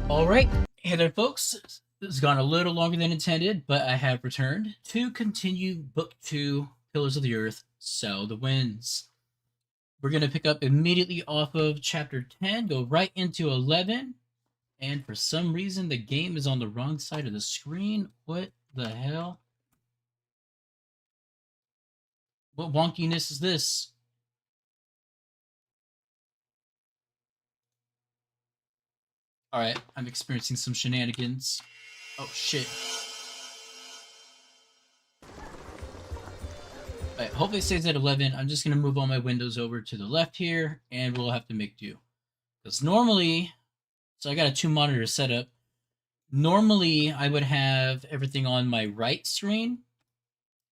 Alright, hey there folks. This has gone a little longer than intended, but I have returned to continue Book 2, Pillars of the Earth, Sow the Winds. We're going to pick up immediately off of Chapter 10, go right into 11, and for some reason the game is on the wrong side of the screen. What the hell? What wonkiness is this? Alright, I'm experiencing some shenanigans. Oh shit. Alright, hopefully it stays at 11. I'm just going to move all my windows over to the left here, and we'll have to make do. Because normally, so I got a 2-monitor setup. Normally, I would have everything on my right screen,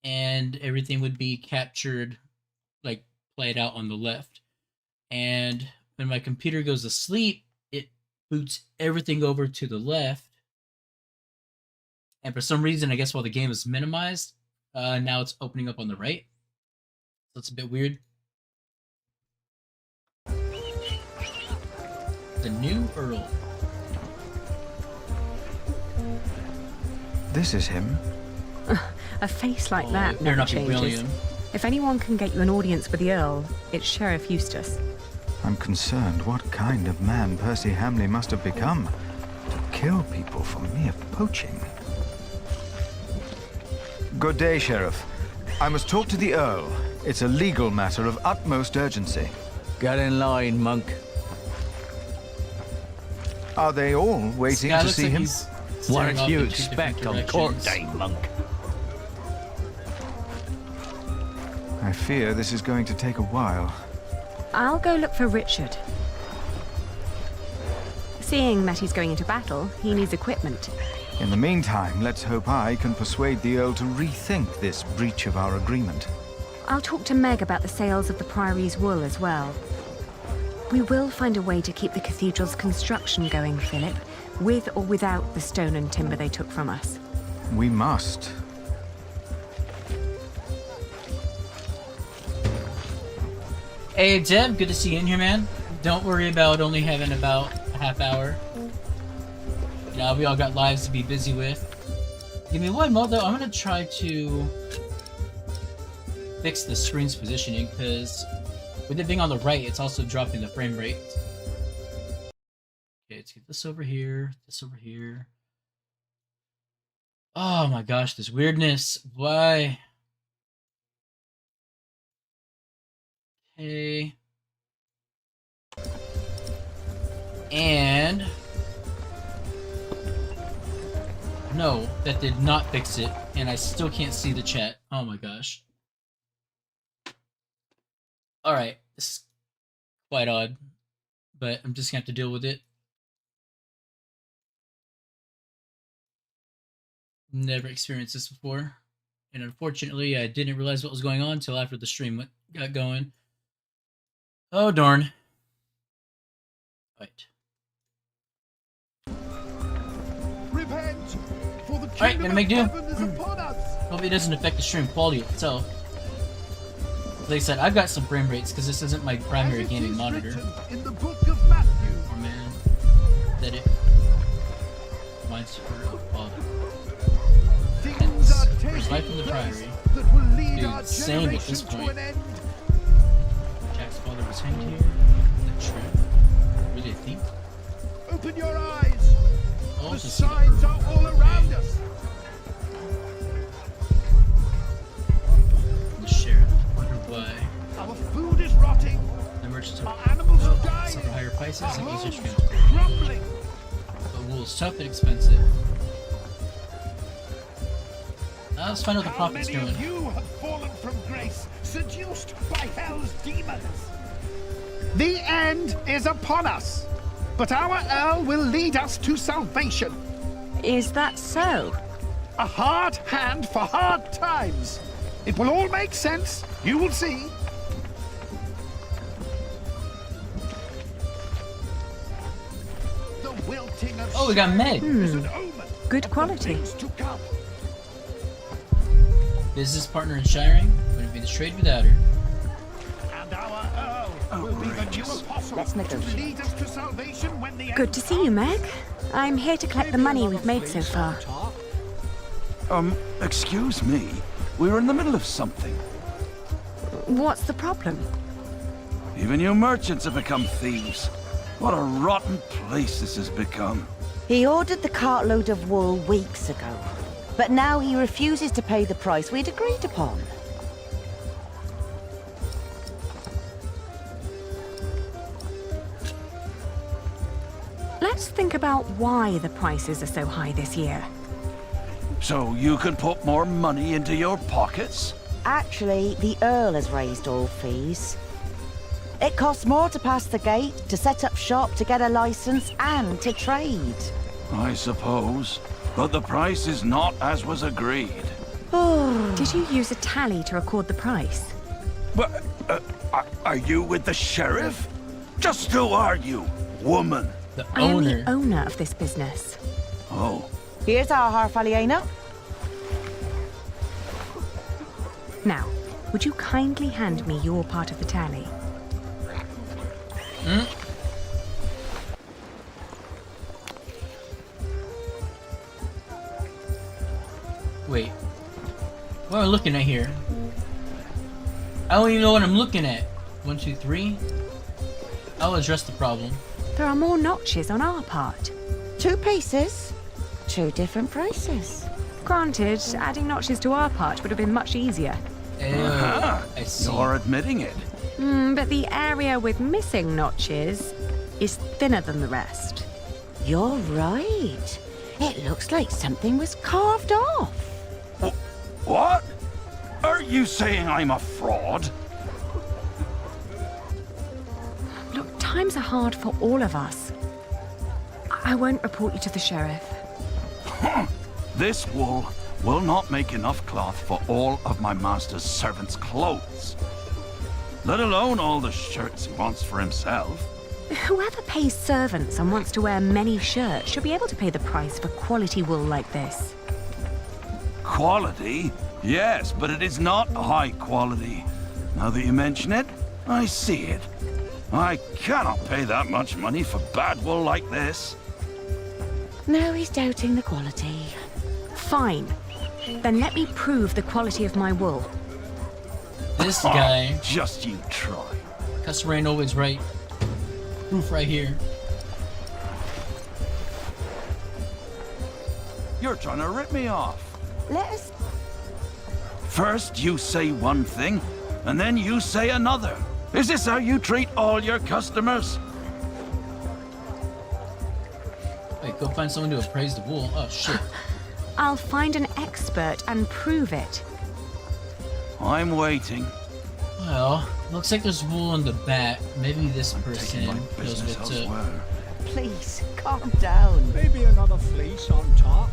and everything would be captured, like, played out on the left. And when my computer goes to sleep, it boots everything over to the left. And for some reason, I guess while the game is minimized, now it's opening up on the right. So it's a bit weird. The new Earl. This is him. A face like that better never not be changes. William. If anyone can get you an audience with the Earl, it's Sheriff Eustace. I'm concerned what kind of man Percy Hamleigh must have become to kill people for mere poaching. Good day, Sheriff. I must talk to the Earl. It's a legal matter of utmost urgency. Get in line, monk. Are they all waiting to see him? What did you expect on court day, monk? I fear this is going to take a while. I'll go look for Richard. Seeing that he's going into battle, he needs equipment. In the meantime, let's hope I can persuade the Earl to rethink this breach of our agreement. I'll talk to Meg about the sales of the priory's wool as well. We will find a way to keep the cathedral's construction going, Philip, with or without the stone and timber they took from us. We must. Hey, Deb, good to see you in here, man. Don't worry about only having about a half hour. You know, we all got lives to be busy with. Give me one moment, though. I'm going to try to fix the screen's positioning, because with it being on the right, it's also dropping the frame rate. Okay, let's get this over here, this over here. Oh my gosh, this weirdness. Why? Okay. And no, that did not fix it, and I still can't see the chat. Oh my gosh. Alright, this is quite odd, but I'm just gonna have to deal with it. Never experienced this before, and unfortunately I didn't realize what was going on until after the stream got going. Oh darn. Right. Repent, for the Alright, gonna make do. is upon us. Hope it doesn't affect the stream quality itself. Like I said, I've got some frame rates because this isn't my primary As it gaming is monitor. written in the book of Matthew. Oh man, that it reminds her of father. Things are First life in taking the place priory. that will lead Dude, our same at this generation to point. an end. Jack's father was hanged here. Is that true? Really, I think. Open your eyes. Oh, The just signs are all around us. the sheriff. Wonder why. Our food is rotting. The merchants Our are animals are suffer dying. higher prices Our and easier homes transport. crumbling. But wool is tough and expensive. Now let's find out what the How prophet's many doing. of you have fallen from grace, seduced by hell's demons? The end is upon us, but our Earl will lead us to salvation. Is that so? A hard hand for hard times. It will all make sense. You will see. The wilting of Oh, we got Meg. is an omen Good of quality. things to come. Business partner in Shiring. Wouldn't be the trade without her. And our Earl will be outrageous. Let's negotiate. Lead us to salvation when the Good to see you, Meg. I'm here to collect the money we've made so far. Excuse me. We were in the middle of something. What's the problem? Even you merchants have become thieves. What a rotten place this has become. He ordered the cartload of wool weeks ago, but now he refuses to pay the price we'd agreed upon. Let's think about why the prices are so high this year. So you can put more money into your pockets? Actually, the Earl has raised all fees. It costs more to pass the gate, to set up shop, to get a license, and to trade. I suppose. But the price is not as was agreed. Did you use a tally to record the price? But, are you with the sheriff? Just who are you, woman? The I am owner. the owner of this business. Oh, Here's our half, Aliena. Now, would you kindly hand me your part of the tally? Wait. What am I looking at here? I don't even know what I'm looking at. 1, 2, 3. I'll address the problem. There are more notches on our part. 2 pieces, 2 different prices. Granted, adding notches to our part would have been much easier. I see. you're admitting it. But the area with missing notches is thinner than the rest. You're right. It looks like something was carved off. What? Are you saying I'm a fraud? Look, times are hard for all of us. I won't report you to the sheriff. This wool will not make enough cloth for all of my master's servants' clothes. Let alone all the shirts he wants for himself. Whoever pays servants and wants to wear many shirts should be able to pay the price for quality wool like this. Quality? Yes, but it is not high quality. Now that you mention it, I see it. I cannot pay that much money for bad wool like this. Now he's doubting the quality. Fine. Then let me prove the quality of my wool. This guy. Just you try. Customer ain't always right. Proof right here. You're trying to rip me off. Let us... First you say one thing, and then you say another. Is this how you treat all your customers? Wait, go find someone to appraise the wool. Oh, shit. I'll find an expert and prove it. I'm waiting. Well, looks like there's wool in the back. Maybe this person Taking my knows business what's up. elsewhere. Please, calm down. Maybe another fleece on top.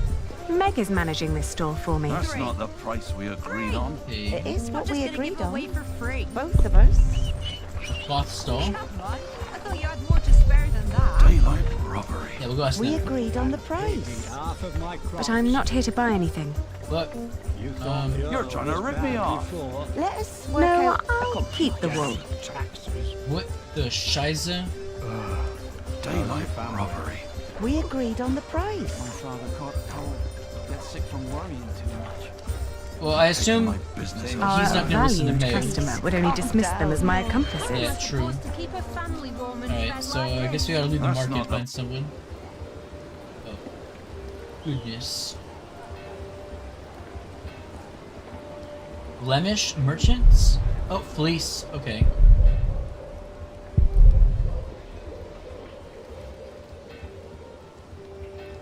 Meg is managing this store for me. That's not the price we agreed on. Hey, It is what we agreed on. Away for free. Both of us. cloth stall. I thought you had more to spare than that. Daylight robbery. Yeah, we'll go ask We them. agreed on the price. Half of my crops. But I'm not here to buy anything. But You thought the You're Earl trying to was rip me bad off. before. Let us work No, out... I'll keep the wool. Taxes. what the shiza? Daylight robbery. We agreed on the My price. father caught a cold. Gets sick from worrying too much. Well, I assume My business he's Our not gonna listen to valued Meg. customer would only dismiss them as my accomplices. Yeah, true. To keep a family warm and Alright, fed so like I guess we this. gotta leave the That's market not and find someone. Oh. Goodness. Blemish merchants? Oh, fleece. Okay.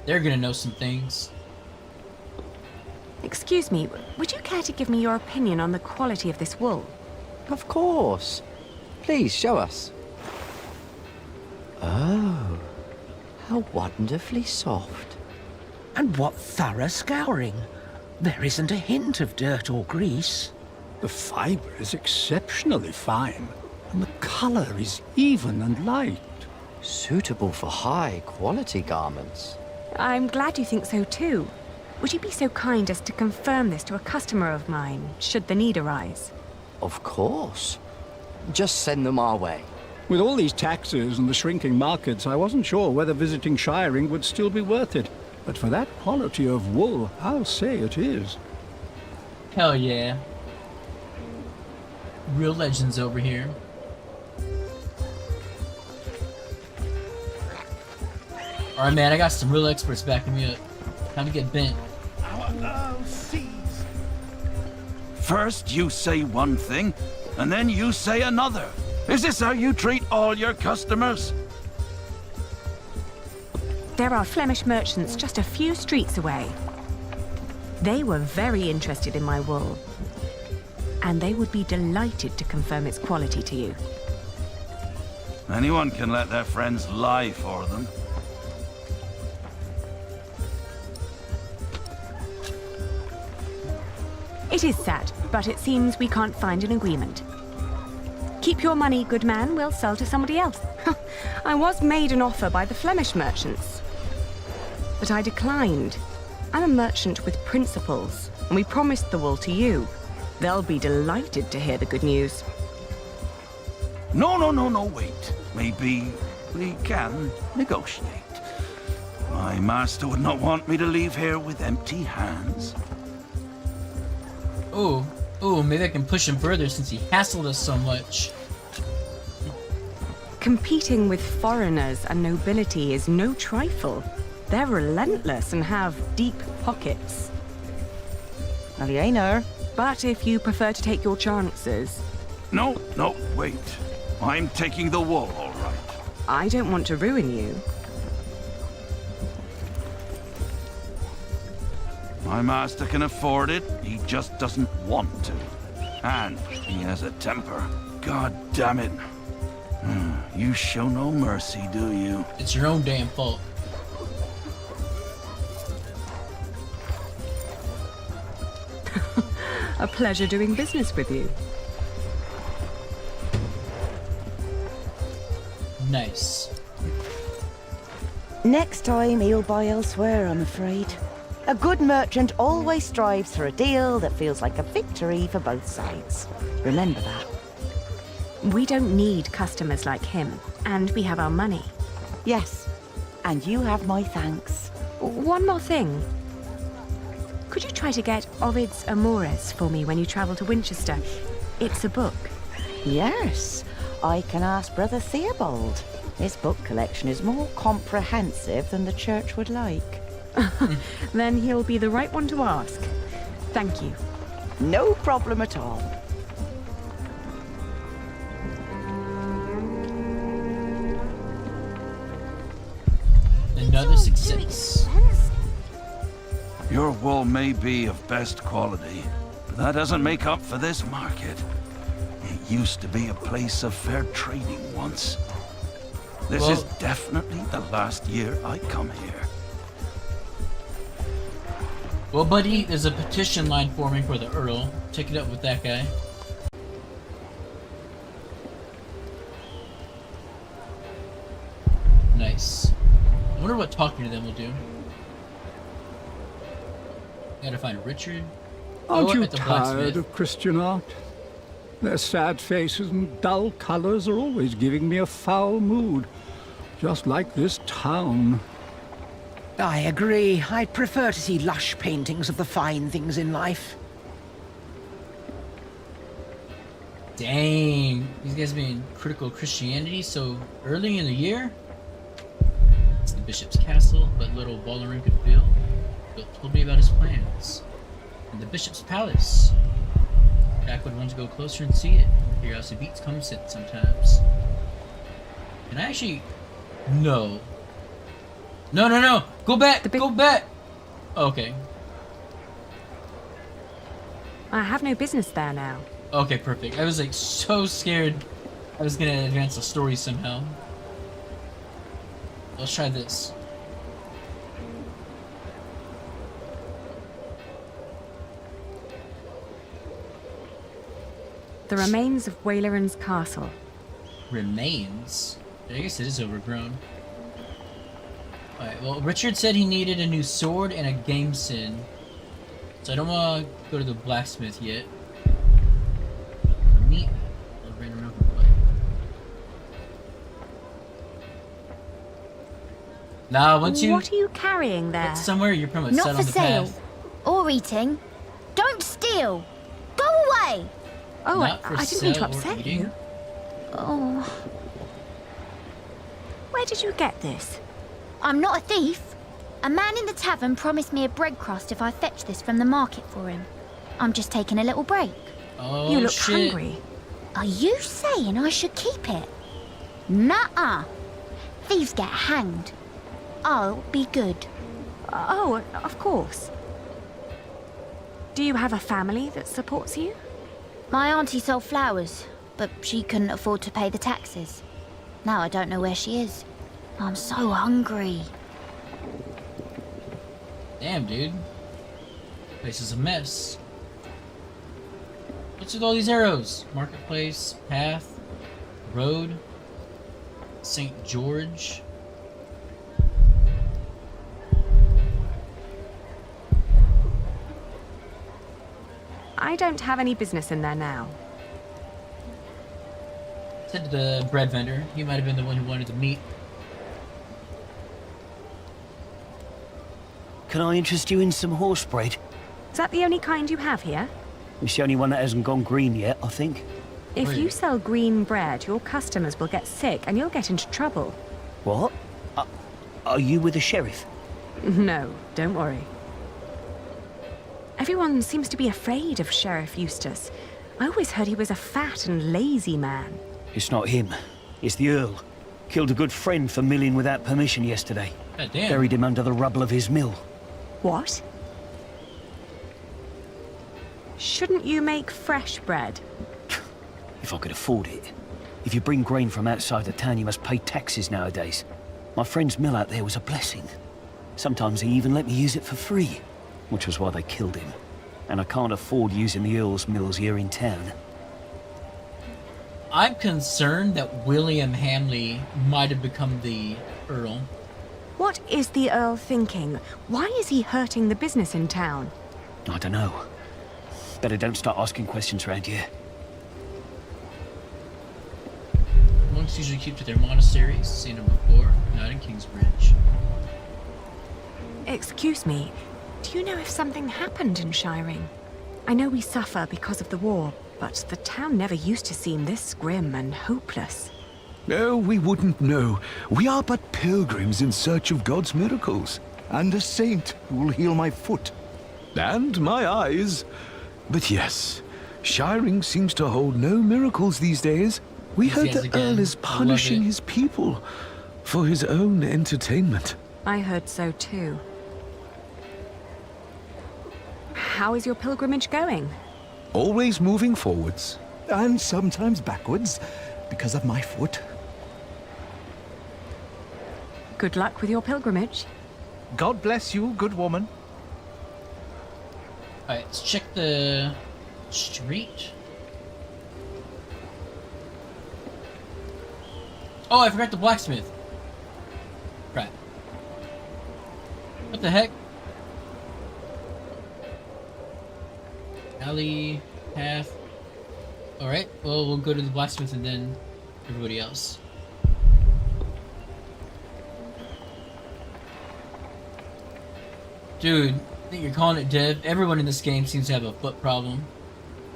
They're gonna know some things. Excuse me, would you care to give me your opinion on the quality of this wool? Of course. Please show us. Oh, how wonderfully soft. And what thorough scouring. There isn't a hint of dirt or grease. The fibre is exceptionally fine, and the colour is even and light. Suitable for high-quality garments. I'm glad you think so too. Would you be so kind as to confirm this to a customer of mine, should the need arise? Of course. Just send them our way. With all these taxes and the shrinking markets, I wasn't sure whether visiting Shiring would still be worth it. But for that quality of wool, I'll say it is. Hell yeah. Real legends over here. Alright, man, I got some real experts backing me up. Time to get bent. Our Earl sees. First you say one thing, and then you say another. Is this how you treat all your customers? There are Flemish merchants just a few streets away. They were very interested in my wool, and they would be delighted to confirm its quality to you. Anyone can let their friends lie for them. It is sad, but it seems we can't find an agreement. Keep your money, good man. We'll sell to somebody else. I was made an offer by the Flemish merchants, but I declined. I'm a merchant with principles, and we promised the wool to you. They'll be delighted to hear the good news. No, wait. Maybe we can negotiate. My master would not want me to leave here with empty hands. Oh, maybe I can push him further since he hassled us so much. Competing with foreigners and nobility is no trifle. They're relentless and have deep pockets. Aliena. But if you prefer to take your chances... No, wait. I'm taking the wool, all right. I don't want to ruin you. My master can afford it, he just doesn't want to. And he has a temper. God damn it. You show no mercy, do you? It's your own damn fault. A pleasure doing business with you. Nice. Next time he'll buy elsewhere, I'm afraid. A good merchant always strives for a deal that feels like a victory for both sides. Remember that. We don't need customers like him, and we have our money. Yes, and you have my thanks. One more thing. Could you try to get Ovid's Amores for me when you travel to Winchester? It's a book. Yes, I can ask Brother Theobald. His book collection is more comprehensive than the church would like. Then he'll be the right one to ask. Thank you. No problem at all. Another success. Your wool may be of best quality, but that doesn't make up for this market. It used to be a place of fair trading once. This is definitely the last year I come here. Well, buddy, there's a petition line forming for the Earl. Take it up with that guy. Nice. I wonder what talking to them will do. Gotta find Richard. Aren't you at the tired blacksmith. of Christian art? Their sad faces and dull colors are always giving me a foul mood. Just like this town. I agree. I'd prefer to see lush paintings of the fine things in life. Dang. These guys being critical of Christianity so early in the year? It's the bishop's castle, but little Wallerin could build. Phil told me about his plans. And the bishop's palace. Jack would want to go closer and see it. Curiosity beats common sense sometimes. Can I actually... No. No! Go back! Go back! Okay. I have no business there now. Okay, perfect. I was like so scared I was gonna advance the story somehow. Let's try this. The remains of Walerin's castle. Remains? I guess it is overgrown. Alright, well, Richard said he needed a new sword and a gameskin. So I don't want to go to the blacksmith yet. Meat. Nah, once you What are you carrying there? get somewhere, you're pretty much Not set for on the sale. path. Or eating. Don't steal. Go away. Oh, Not for I didn't mean to sale or upset eating. you. Oh. Where did you get this? I'm not a thief. A man in the tavern promised me a bread crust if I fetch this from the market for him. I'm just taking a little break. Oh, You look shit. hungry. Are you saying I should keep it? Nuh-uh. Thieves get hanged. I'll be good. Oh, of course. Do you have a family that supports you? My auntie sold flowers, but she couldn't afford to pay the taxes. Now I don't know where she is. I'm so hungry. Damn, dude. Place is a mess. What's with all these arrows? Marketplace, path, road, St. George. I don't have any business in there now. Said to the bread vendor. He might have been the one who wanted the meat. Can I interest you in some horse bread? Is that the only kind you have here? It's the only one that hasn't gone green yet, I think. If you sell green bread, your customers will get sick and you'll get into trouble. What? Are you with the sheriff? No, don't worry. Everyone seems to be afraid of Sheriff Eustace. I always heard he was a fat and lazy man. It's not him. It's the Earl. Killed a good friend for milling without permission yesterday. God damn. Buried him under the rubble of his mill. What? Shouldn't you make fresh bread? If I could afford it. If you bring grain from outside the town, you must pay taxes nowadays. My friend's mill out there was a blessing. Sometimes he even let me use it for free, which was why they killed him. And I can't afford using the Earl's mills here in town. I'm concerned that William Hamleigh might have become the Earl. What is the Earl thinking? Why is he hurting the business in town? I don't know. Better don't start asking questions around here. Monks usually keep to their monasteries. Seen them before. Not in Kingsbridge. Excuse me, do you know if something happened in Shiring? I know we suffer because of the war, but the town never used to seem this grim and hopeless. No, we wouldn't know. We are but pilgrims in search of God's miracles. And a saint who will heal my foot. And my eyes. But yes, Shiring seems to hold no miracles these days. We These heard guys the again. Earl is I love punishing it. his people for his own entertainment. I heard so too. How is your pilgrimage going? Always moving forwards. And sometimes backwards, because of my foot. Good luck with your pilgrimage. God bless you, good woman. Alright, let's check the street. Oh, I forgot the blacksmith. Crap. What the heck? Alley, path. Alright, well, we'll go to the blacksmith and then everybody else. Dude, I think you're calling it dead. Everyone in this game seems to have a foot problem.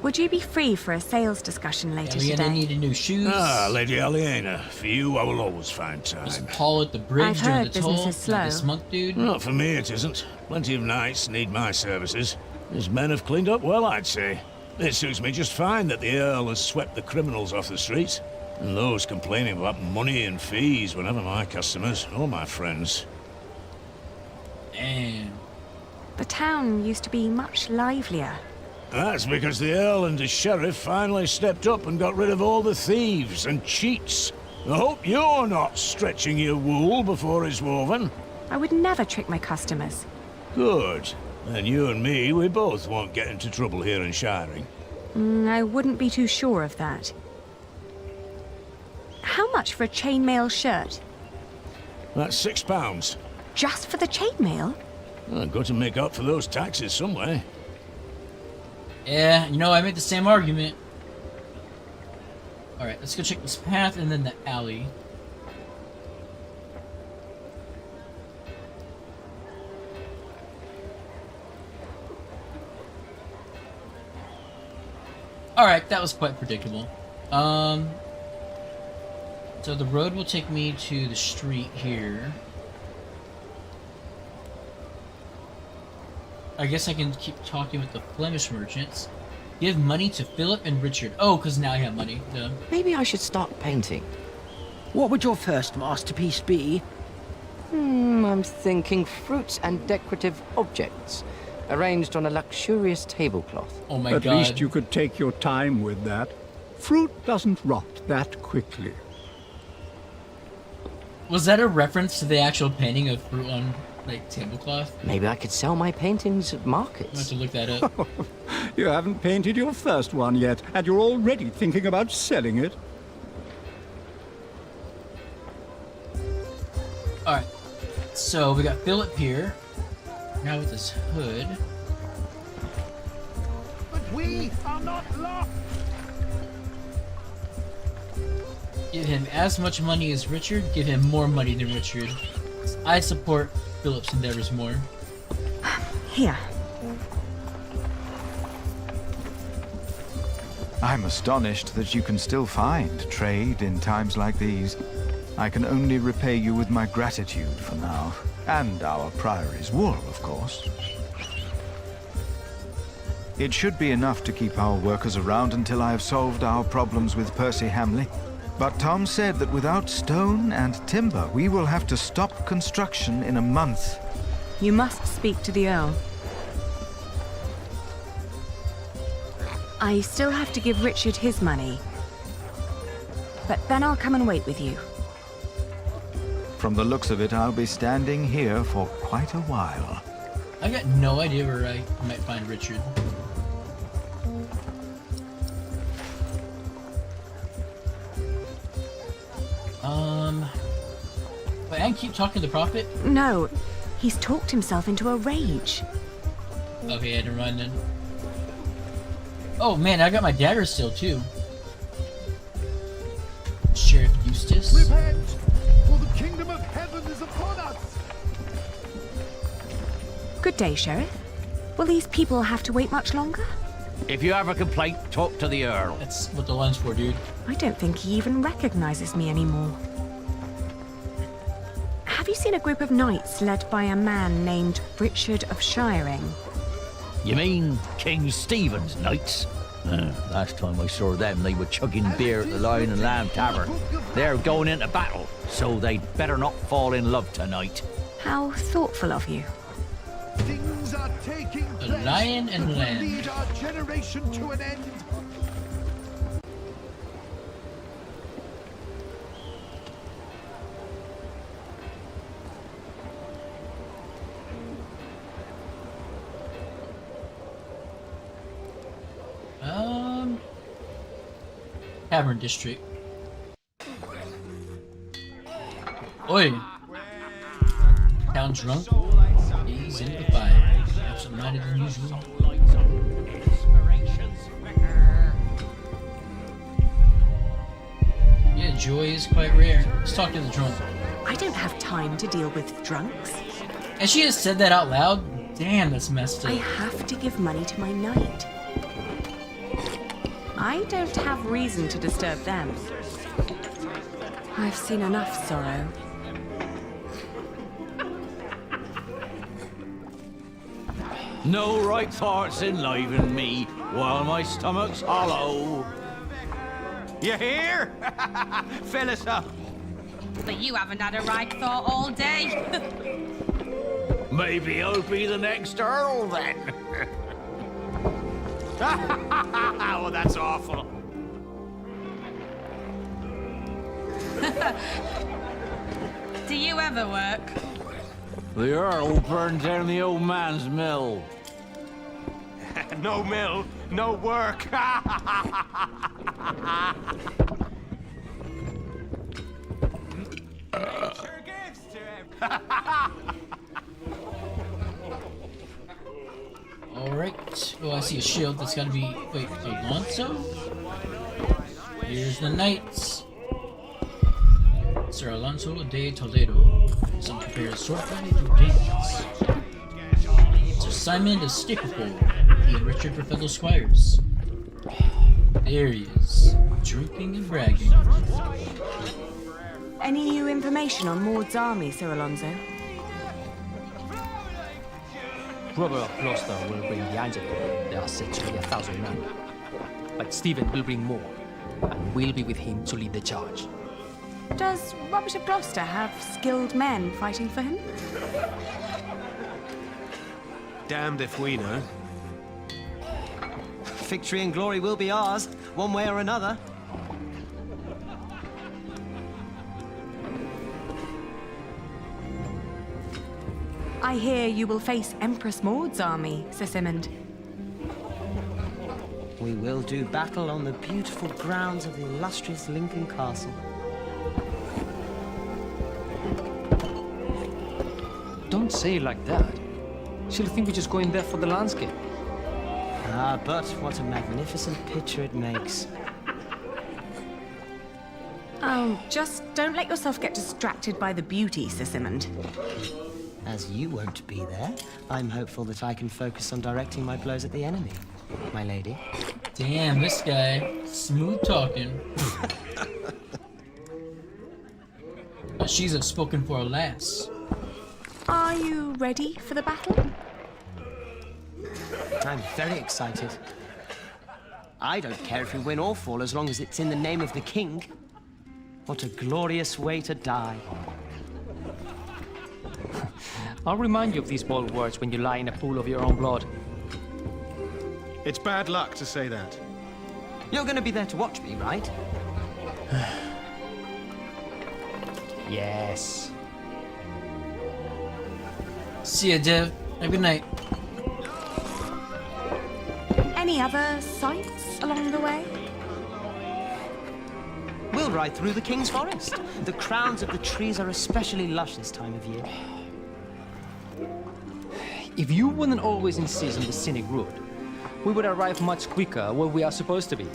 Would you be free for a sales discussion later Aliena today? needed new shoes. Ah, Lady Aliena, for you I will always find time. Was Paul at the bridge I've during heard the toll? business is Not this slow. monk dude. Not for me it isn't. Plenty of knights need my services. His men have cleaned up well, I'd say. It suits me just fine that the Earl has swept the criminals off the streets. And those complaining about money and fees were never my customers or my friends. Damn. The town used to be much livelier. That's because the Earl and the Sheriff finally stepped up and got rid of all the thieves and cheats. I hope you're not stretching your wool before it's woven. I would never trick my customers. Good. Then you and me, we both won't get into trouble here in Shiring. I wouldn't be too sure of that. How much for a chainmail shirt? That's £6. Just for the chainmail? I've got to make up for those taxes some way. Yeah, you know, I made the same argument. Alright, let's go check this path and then the alley. Alright, that was quite predictable. So the road will take me to the street here. I guess I can keep talking with the Flemish merchants. Give money to Philip and Richard. Oh, because now I have money. Duh. Maybe I should start painting. What would your first masterpiece be? I'm thinking fruits and decorative objects, arranged on a luxurious tablecloth. Oh my God. God. At least you could take your time with that. Fruit doesn't rot that quickly. Was that a reference to the actual painting of fruit on, like, tablecloth? Maybe I could sell my paintings at I have markets. to look that up. You haven't painted your first one yet, and you're already thinking about selling it. Alright. So, we got Philip here. Now with his hood. But we are not lost. Give him as much money as Richard. Give him more money than Richard. I support Philip's endeavors more. Here. I'm astonished that you can still find trade in times like these. I can only repay you with my gratitude for now. And our priory's wool, of course. It should be enough to keep our workers around until I have solved our problems with Percy Hamleigh. But Tom said that without stone and timber, we will have to stop construction in a month. You must speak to the Earl. I still have to give Richard his money. But then I'll come and wait with you. From the looks of it, I'll be standing here for quite a while. I got no idea where I might find Richard. But I can keep talking to the prophet? No, he's talked himself into a rage. Okay, I had to run then. Oh man, I got my dagger still too. Sheriff Eustace. Repent, for the kingdom of heaven is upon us. Good day, Sheriff. Will these people have to wait much longer? If you have a complaint, talk to the Earl. That's what the line's for, dude. I don't think he even recognizes me anymore. Have you seen a group of knights led by a man named Richard of Shiring? You mean King Stephen's knights? Last time I saw them, they were chugging beer at the Lion and Lamb Tavern. They're going into battle, so they'd better not fall in love tonight. How thoughtful of you. Things are taking A place lion and that will lamb. lead our generation to an end. Tavern District. Oi! Town drunk. He's in the fire. Absent-minded than usual. Yeah, joy is quite rare. Let's talk to the drunk. I don't have time to deal with drunks. And she has said that out loud? Damn, that's messed up. I have to give money to my knight. I don't have reason to disturb them. I've seen enough sorrow. No right thoughts enliven me while my stomach's hollow. You hear? Fill us up. But you haven't had a right thought all day. Maybe I'll be the next Earl then. Oh, that's awful. Do you ever work? The Earl burned down the old man's mill. No mill, no work. Alright. Oh, I see a shield. That's gotta be... Wait, Alonso? Here's the knights. Sir Alonso de Toledo. Some prepare a sword fight to dance. Sir Simon de Stickleful. He and Richard were fellow squires. There he is, drinking and bragging. Any new information on Maud's army, Sir Alonso? Robert of Gloucester will bring the antidote. There are said to be 1,000 men. But Stephen will bring more, and we'll be with him to lead the charge. Does Robert of Gloucester have skilled men fighting for him? Damned if we know. Victory and glory will be ours, one way or another. I hear you will face Empress Maud's army, Sir Simond. We will do battle on the beautiful grounds of the illustrious Lincoln Castle. Don't say it like that. She'll think we're just going there for the landscape. Ah, but what a magnificent picture it makes. Oh, just don't let yourself get distracted by the beauty, Sir Simond. As you won't be there, I'm hopeful that I can focus on directing my blows at the enemy, my lady. Damn, this guy. Smooth talking. But she's a spoken for a lass. Are you ready for the battle? I'm very excited. I don't care if we win or fall as long as it's in the name of the king. What a glorious way to die. I'll remind you of these bold words when you lie in a pool of your own blood. It's bad luck to say that. You're going to be there to watch me, right? Yes. See ya, Dev. Have a good night. Any other sights along the way? We'll ride through the King's Forest. The crowns of the trees are especially lush this time of year. If you wouldn't always insist on the scenic route, we would arrive much quicker where we are supposed to be.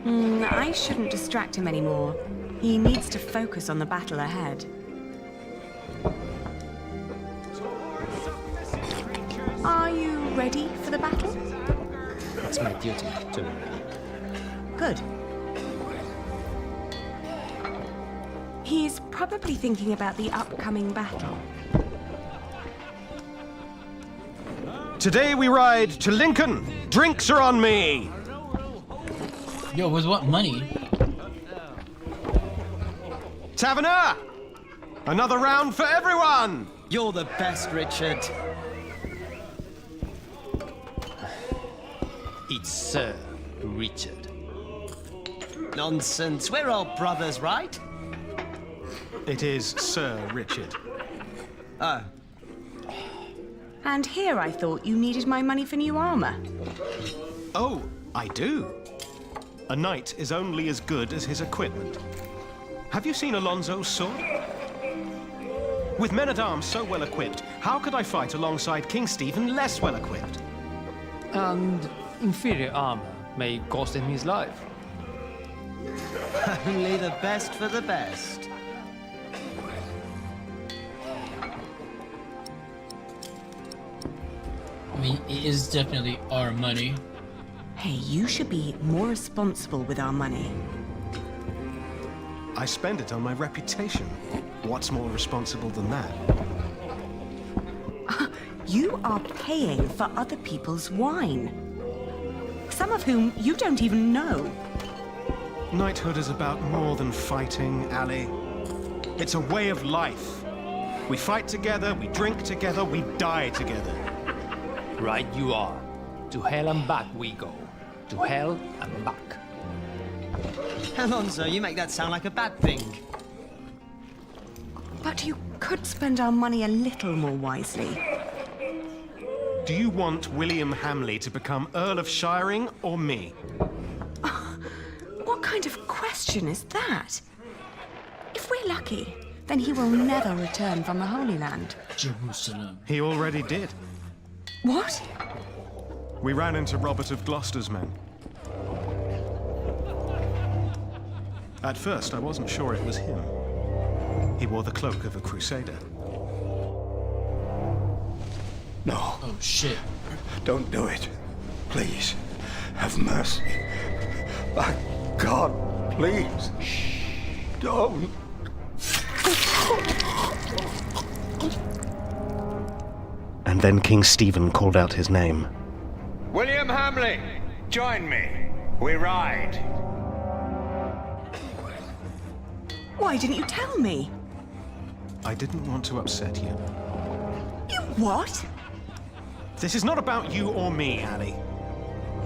I shouldn't distract him anymore. He needs to focus on the battle ahead. Are you ready for the battle? It's my duty to. Good. He's probably thinking about the upcoming battle. Today we ride to Lincoln. Drinks are on me. Yo, with what money? Taverner! Another round for everyone! You're the best, Richard. It's Sir Richard. Nonsense. We're all brothers, right? It is Sir Richard. Oh. And here I thought you needed my money for new armor. Oh, I do. A knight is only as good as his equipment. Have you seen Alonso's sword? With men-at-arms so well equipped, how could I fight alongside King Stephen less well equipped? And inferior armor may cost him his life. Only the best for the best. I mean, it is definitely our money. Hey, you should be more responsible with our money. I spend it on my reputation. What's more responsible than that? You are paying for other people's wine. Some of whom you don't even know. Knighthood is about more than fighting, Ali. It's a way of life. We fight together, we drink together, we die together. Right you are. To hell and back we go. To hell and back. Alonso, you make that sound like a bad thing. But you could spend our money a little more wisely. Do you want William Hamleigh to become Earl of Shiring or me? What kind of question is that? If we're lucky, then he will never return from the Holy Land. Jerusalem. He already did. What? We ran into Robert of Gloucester's men. At first, I wasn't sure it was him. He wore the cloak of a crusader. No. Oh, shit. Don't do it. Please, have mercy. My God, please. Don't. And then King Stephen called out his name. William Hamleigh, join me. We ride. Why didn't you tell me? I didn't want to upset you. You what? This is not about you or me, Ali.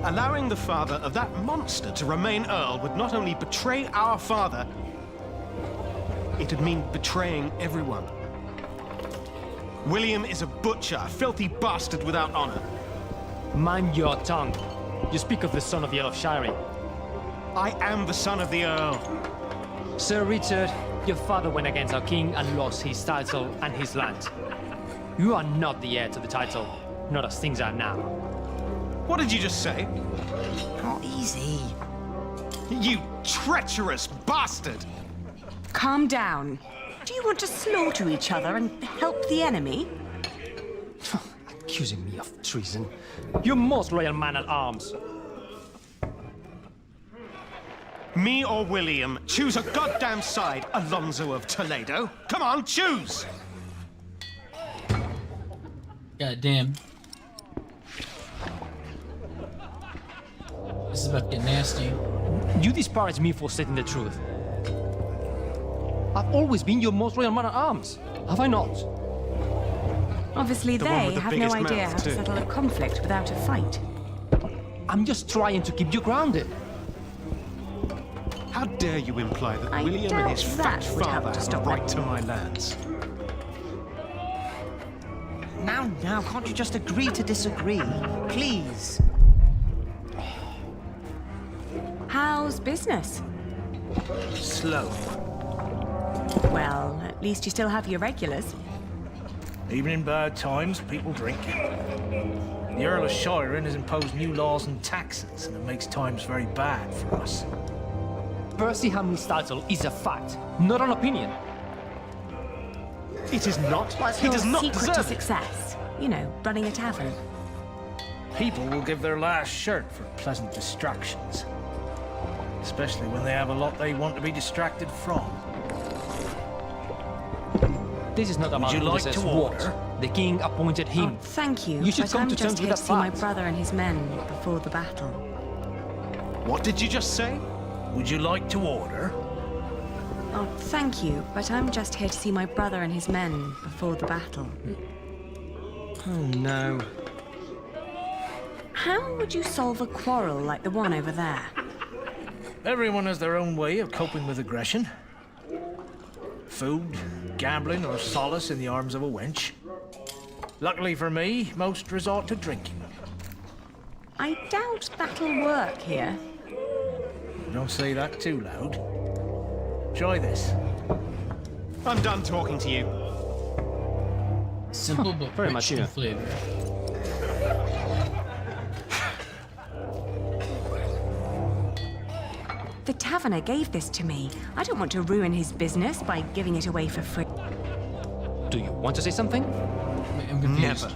Allowing the father of that monster to remain Earl would not only betray our father, it'd mean betraying everyone. William is a butcher, a filthy bastard without honor. Mind your tongue. You speak of the son of the Earl of Shiring. I am the son of the Earl. Sir Richard, your father went against our king and lost his title and his land. You are not the heir to the title, not as things are now. What did you just say? Oh, easy. You treacherous bastard! Calm down. Do you want to slaughter each other and help the enemy? Accusing me of treason. You most loyal man-at-arms. Me or William? Choose a goddamn side, Alonso of Toledo. Come on, choose! God damn. This is about to get nasty. You disparage me for stating the truth. I've always been your most loyal man-at-arms, have I not? Obviously, they have no idea how to settle a conflict without a fight. I'm just trying to keep you grounded. How dare you imply that I William and his doubt fat that would help father to have a stop right that. to my lands? Now, can't you just agree to disagree? Please. How's business? Slow. Well, at least you still have your regulars. Even in bad times, people drink. The Earl of Shiring has imposed new laws and taxes, and it makes times very bad for us. Percy Hamleigh's title is a fact, not an opinion. It is not. What's He your does not secret to deserve it. success? You know, running a tavern. People will give their last shirt for pleasant distractions. Especially when they have a lot they want to be distracted from. This is not about Would you who like says to what. order? The king appointed him. Oh, thank you. You should but come I'm to just terms here with to that see my fact. brother and his men before the battle. What did you just say? Would you like to order? Oh, thank you, but I'm just here to see my brother and his men before the battle. Oh, no. How would you solve a quarrel like the one over there? Everyone has their own way of coping with aggression. Food, gambling, or solace in the arms of a wench. Luckily for me, most resort to drinking. I doubt that'll work here. Don't say that too loud. Try this. I'm done talking to you. Simple but very rich much, in yeah. flavor. The taverner gave this to me. I don't want to ruin his business by giving it away for free. Do you want to say something? Wait, I'm confused. Never.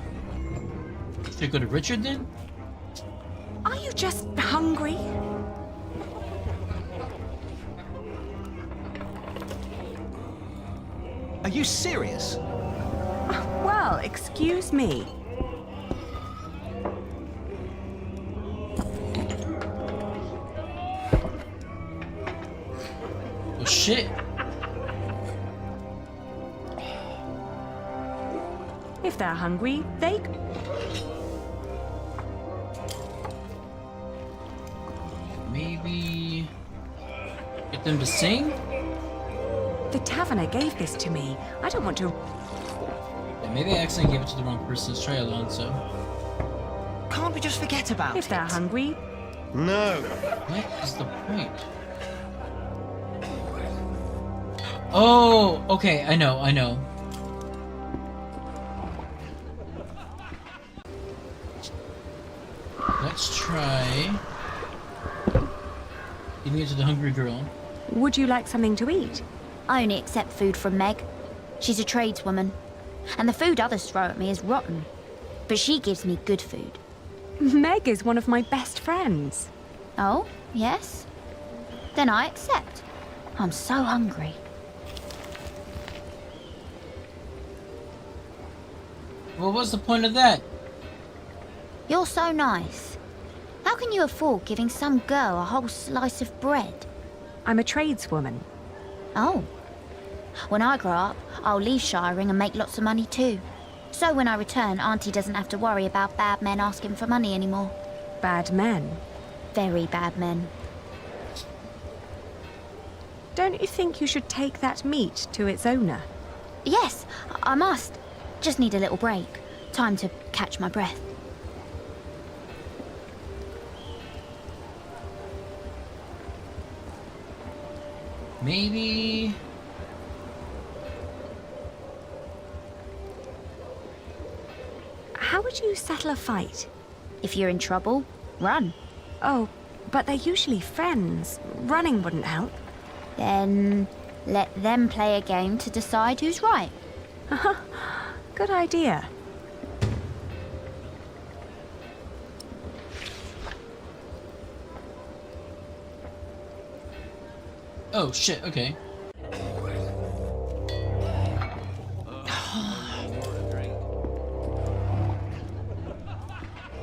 Should I go to Richard then? Are you just hungry? Are you serious? Well, excuse me. Oh shit. If they're hungry, they... Maybe get them to sing? The taverner gave this to me. I don't want to... Yeah, maybe I accidentally gave it to the wrong person. Let's try Alonso. Can't we just forget about If they're hungry... No. What is the point? Oh, okay, I know. Let's try giving it to the hungry girl. Would you like something to eat? I only accept food from Meg. She's a tradeswoman. And the food others throw at me is rotten. But she gives me good food. Meg is one of my best friends. Oh, yes? Then I accept. I'm so hungry. What was the point of that? You're so nice. How can you afford giving some girl a whole slice of bread? I'm a tradeswoman. Oh. When I grow up, I'll leave Shiring and make lots of money too. So when I return, Auntie doesn't have to worry about bad men asking for money anymore. Bad men? Very bad men. Don't you think you should take that meat to its owner? Yes, I must. Just need a little break. Time to catch my breath. Maybe... How would you settle a fight? If you're in trouble, run. Oh, but they're usually friends. Running wouldn't help. Then let them play a game to decide who's right. Good idea. Oh, shit, okay.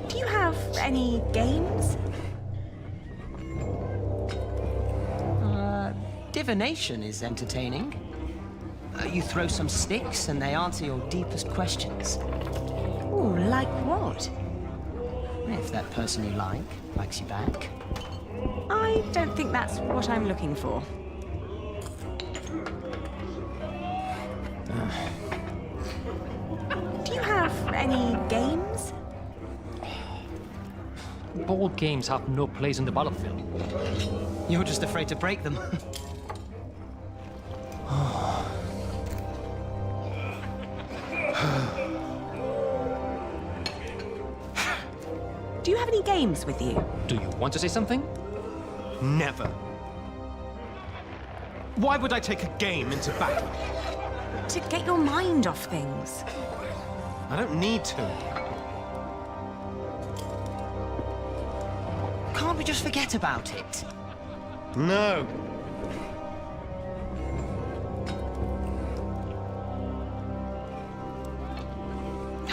Do you have any games? Divination is entertaining. You throw some sticks and they answer your deepest questions. Ooh, like what? If that person you like likes you back. I don't think that's what I'm looking for. Do you have any games? Board games have no place in the battlefield. You're just afraid to break them. Do you have any games with you? Do you want to say something? Never. Why would I take a game into battle? To get your mind off things. I don't need to. Can't we just forget about it? No.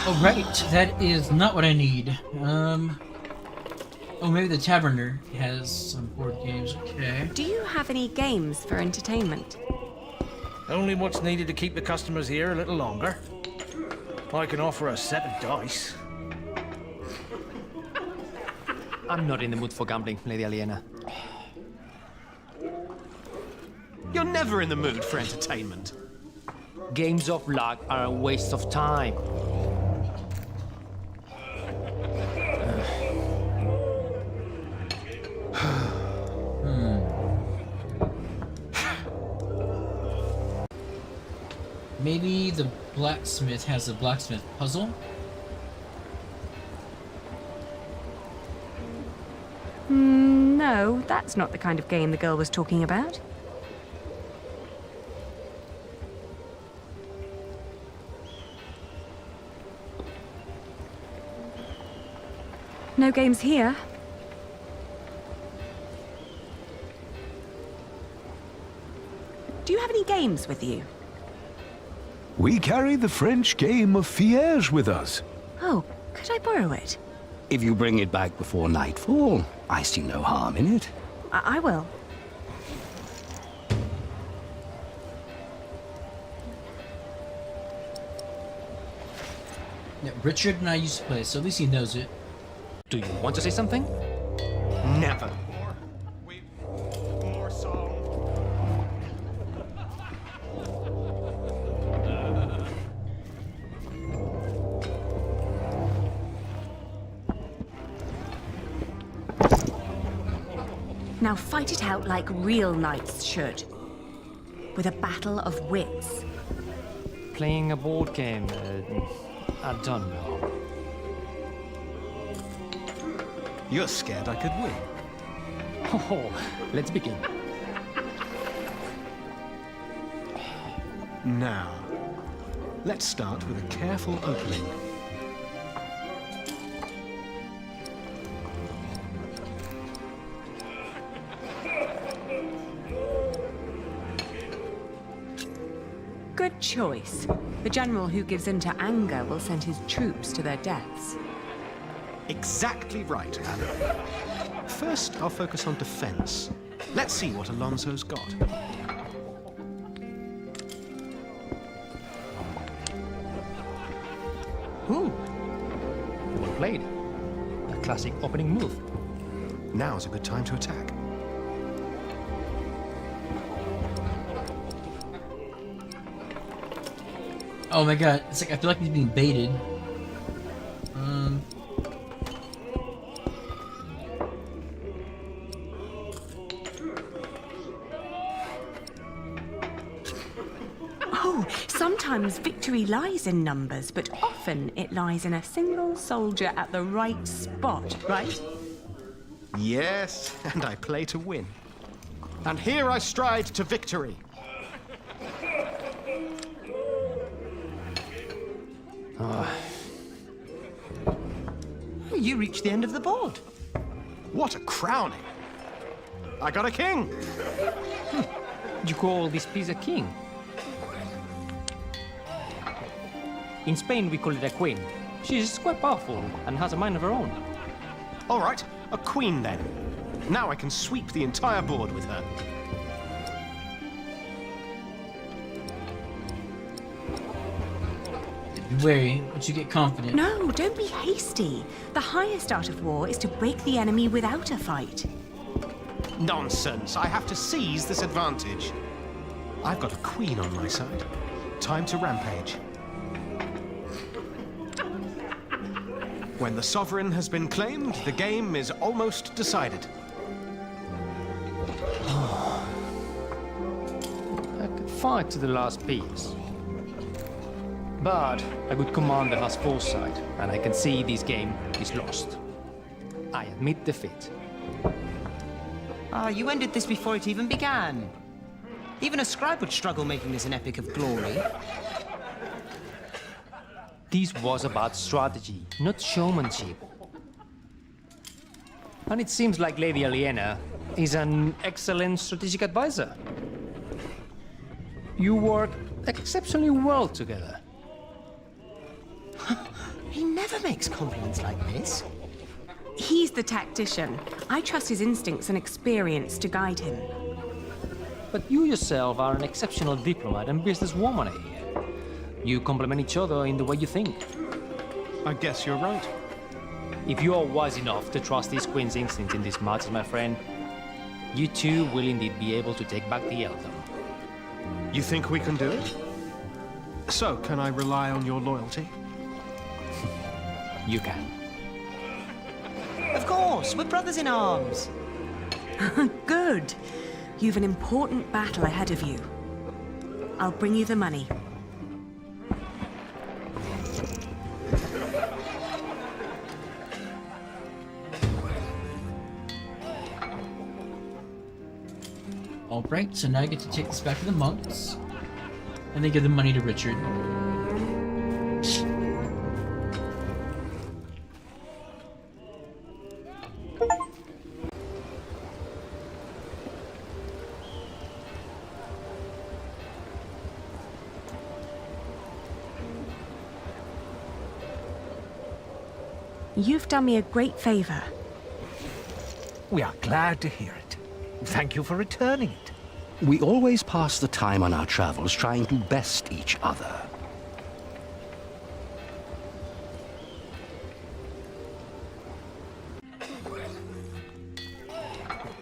Oh, right. That is not what I need. Oh, maybe the Taverner has some board games. Okay. Do you have any games for entertainment? Only what's needed to keep the customers here a little longer. I can offer a set of dice. I'm not in the mood for gambling, Lady Aliena. You're never in the mood for entertainment. Games of luck are a waste of time. Maybe the blacksmith has a blacksmith puzzle? No, that's not the kind of game the girl was talking about. No games here. Do you have any games with you? We carry the French game of Fiège with us. Oh, could I borrow it? If you bring it back before nightfall, I see no harm in it. I will. Yeah, Richard and I used to play, so at least he knows it. Do you want to say something? Never. Now fight it out like real knights should. With a battle of wits. Playing a board game, I don't know. You're scared I could win. Oh, let's begin. Now, let's start with a careful opening. choice. The general who gives in to anger will send his troops to their deaths. Exactly right, Anna. First, I'll focus on defense. Let's see what Alonso's got. Ooh. Well played. A classic opening move. Now's a good time to attack. Oh my god, it's like I feel like he's being baited. Oh, sometimes victory lies in numbers, but often it lies in a single soldier at the right spot, right? Yes, and I play to win. And here I stride to victory. You reached the end of the board. What a crowning! I got a king! You call this piece a king? In Spain, we call it a queen. She's quite powerful and has a mind of her own. All right, a queen then. Now I can sweep the entire board with her. Be wary, once you get confident. No, don't be hasty. The highest art of war is to break the enemy without a fight. Nonsense. I have to seize this advantage. I've got a queen on my side. Time to rampage. When the sovereign has been claimed, the game is almost decided. I could fight to the last piece. But a good commander has foresight, and I can see this game is lost. I admit defeat. Ah, you ended this before it even began. Even a scribe would struggle making this an epic of glory. This was about strategy, not showmanship. And it seems like Lady Aliena is an excellent strategic advisor. You work exceptionally well together. He never makes compliments like this. He's the tactician. I trust his instincts and experience to guide him. But you yourself are an exceptional diplomat and businesswoman here. You complement each other in the way you think. I guess you're right. If you are wise enough to trust this queen's instincts in this matter, my friend, you two will indeed be able to take back the earldom. You think we can do it? So, can I rely on your loyalty? You can. Of course, we're brothers in arms. Good. You've an important battle ahead of you. I'll bring you the money. Alright, so now I get to take this back to the monks. And they give the money to Richard. You've done me a great favor. We are glad to hear it. Thank you for returning it. We always pass the time on our travels trying to best each other.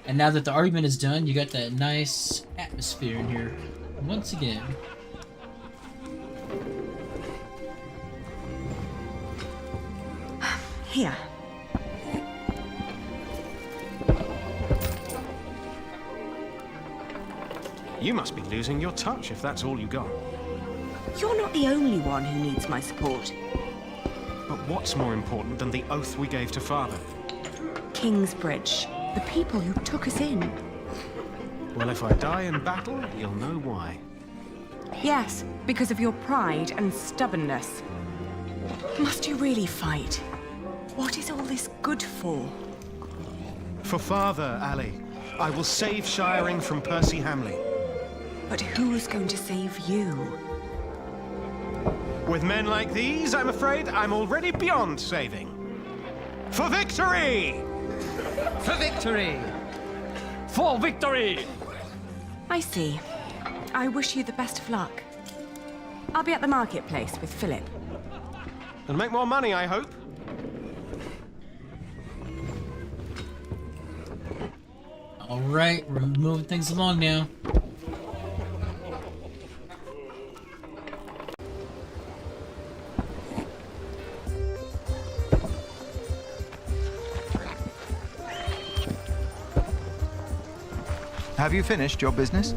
And now that the argument is done, you got that nice atmosphere in here once again. Here. You must be losing your touch if that's all you got. You're not the only one who needs my support. But what's more important than the oath we gave to Father? Kingsbridge, the people who took us in. Well, if I die in battle, you'll know why. Yes, because of your pride and stubbornness. Must you really fight? What is all this good for? For Father, Ali. I will save Shiring from Percy Hamleigh. But who's going to save you? With men like these, I'm afraid I'm already beyond saving. For victory! For victory! For victory! I see. I wish you the best of luck. I'll be at the marketplace with Philip. And make more money, I hope. Alright, we're moving things along now. Have you finished your business?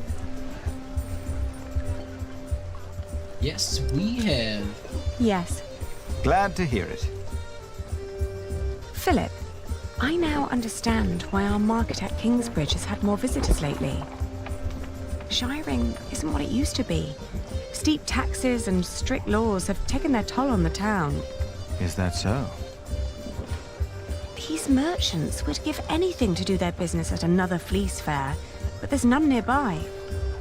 Yes, we have. Yes. Glad to hear it. Philip, I now understand why our market at Kingsbridge has had more visitors lately. Shiring isn't what it used to be. Steep taxes and strict laws have taken their toll on the town. Is that so? These merchants would give anything to do their business at another fleece fair, but there's none nearby.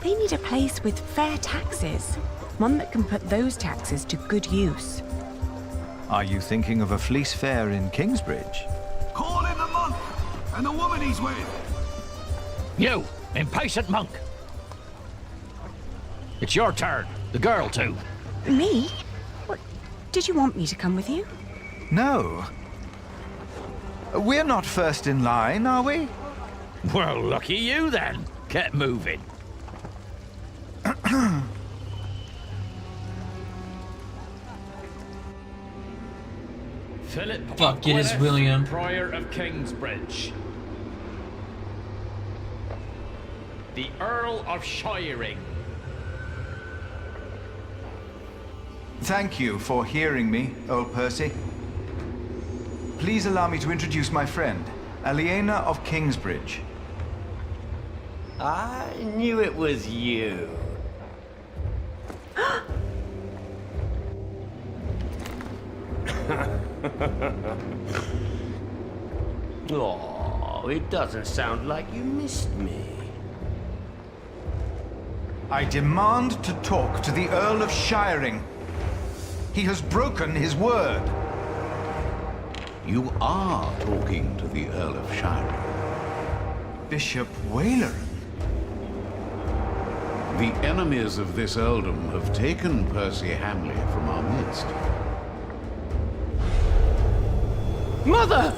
They need a place with fair taxes, one that can put those taxes to good use. Are you thinking of a fleece fair in Kingsbridge? Call in the monk and the woman he's with. You, impatient monk. It's your turn. The girl, too. Me? What? Did you want me to come with you? No. We're not first in line, are we? Well, lucky you, then. Get moving. Philip Fuck, it is William. Prior of Kingsbridge. The Earl of Shiring. Thank you for hearing me, old Percy. Please allow me to introduce my friend, Aliena of Kingsbridge. I knew it was you. Oh, it doesn't sound like you missed me. I demand to talk to the Earl of Shiring. He has broken his word. You are talking to the Earl of Shiring. Bishop Wailer. The enemies of this earldom have taken Percy Hamleigh from our midst. Mother!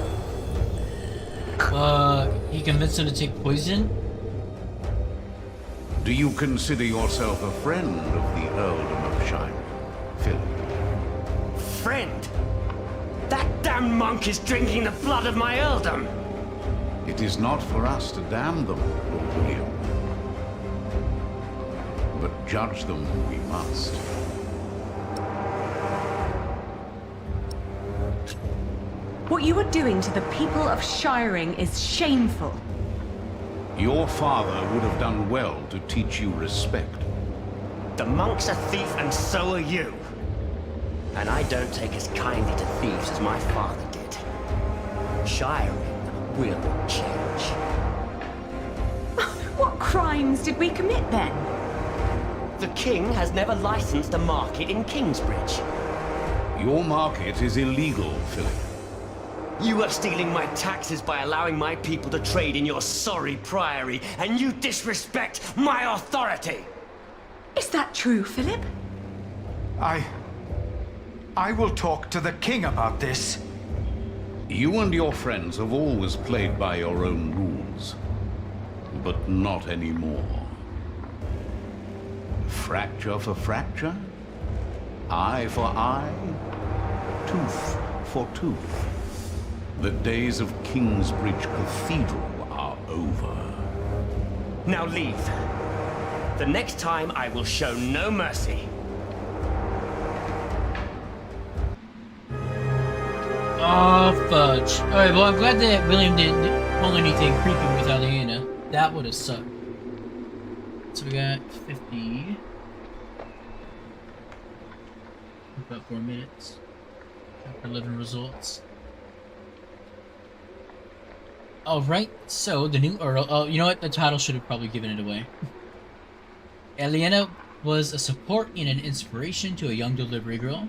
He convinced him to take poison? Do you consider yourself a friend of the earldom of Shiring, Philip? Friend? That damn monk is drinking the blood of my earldom! It is not for us to damn them, Lord William. But judge them we must. What you are doing to the people of Shiring is shameful. Your father would have done well to teach you respect. The monk's a thief and so are you. And I don't take as kindly to thieves as my father did. Shiring will change. What crimes did we commit then? The king has never licensed a market in Kingsbridge. Your market is illegal, Philip. You are stealing my taxes by allowing my people to trade in your sorry priory, and you disrespect my authority! Is that true, Philip? I will talk to the king about this. You and your friends have always played by your own rules, but not anymore. Fracture for fracture, eye for eye, tooth for tooth. The days of Kingsbridge Cathedral are over. Now leave. The next time I will show no mercy. Oh, fudge. Alright, well, I'm glad that William didn't pull anything creepy with Aliena. That would have sucked. So we got 50. About 4 minutes. Chapter 11 results. Alright, so the new Earl. Oh, you know what? The title should have probably given it away. Aliena was a support and an inspiration to a young delivery girl,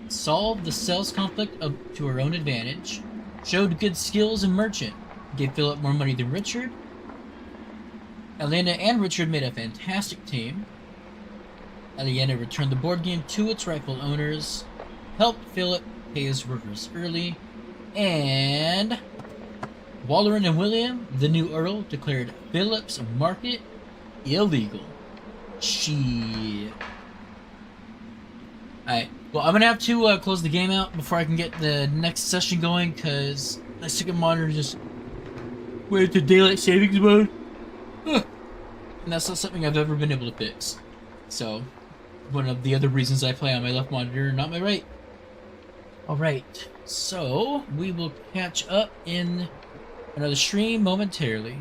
solved the sales conflict to her own advantage, showed good skills in merchant, gave Philip more money than Richard. Aliena and Richard made a fantastic team. Aliena returned the board game to its rightful owners, helped Philip pay his workers early, and Walleran and William, the new Earl, declared Philip's market illegal. Shit. Alright, well, I'm gonna have to close the game out before I can get the next session going, because my second monitor just went into daylight savings mode. And that's not something I've ever been able to fix. So, one of the other reasons I play on my left monitor, not my right. Alright, so we will catch up in another stream momentarily.